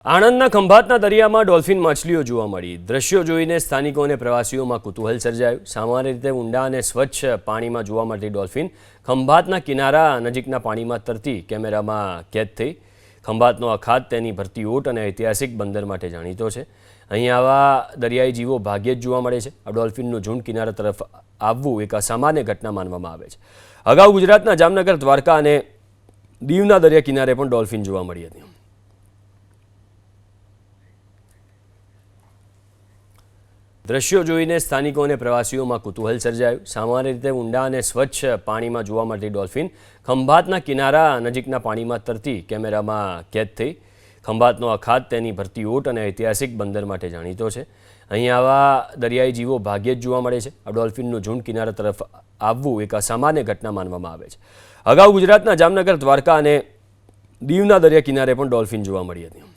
આણંદના ખંભાતના દરિયામાં ડોલ્ફિન માછલીઓ જોવા મળી। દ્રશ્યો જોઈને સ્થાનિકો અને પ્રવાસીઓમાં કુતૂહલ સર્જાયું। સામાન્ય રીતે ઊંડા અને સ્વચ્છ પાણીમાં જોવા મળતી ડોલ્ફિન ખંભાતના કિનારા નજીકના પાણીમાં તરતી કેમેરામાં કેદ થઈ। ખંભાતનો અખાત તેની ભરતી ઓટ અને ઐતિહાસિક બંદર માટે જાણીતો છે। અહીં આવા દરિયાઈ જીવો ભાગ્યે જ જોવા મળે છે। આ ડોલ્ફિનનું ઝુંડ કિનારા તરફ આવવું એક અસામાન્ય ઘટના માનવામાં આવે છે। અગાઉ ગુજરાતના જામનગર, દ્વારકા અને દીવના દરિયા કિનારે પણ ડોલ્ફિન જોવા મળી હતી। દ્રશ્યો જોઈને સ્થાનિકો અને પ્રવાસીઓમાં કુતૂહલ સર્જાયું। સામાન્ય રીતે ઊંડા અને સ્વચ્છ પાણીમાં જોવા મળતી ડોલ્ફિન ખંભાતના કિનારા નજીકના પાણીમાં તરતી કેમેરામાં કેદ થઈ। ખંભાતનો અખાત તેની ભરતી ઓટ અને ઐતિહાસિક બંદર માટે જાણીતો છે। અહીં આવા દરિયાઈ જીવો ભાગ્યે જ જોવા મળે છે। આ ડોલ્ફિનનું ઝુંડ કિનારા તરફ આવવું એક અસામાન્ય ઘટના માનવામાં આવે છે। અગાઉ ગુજરાતના જામનગર, દ્વારકા અને દીવના દરિયા કિનારે પણ ડોલ્ફિન જોવા મળી હતી।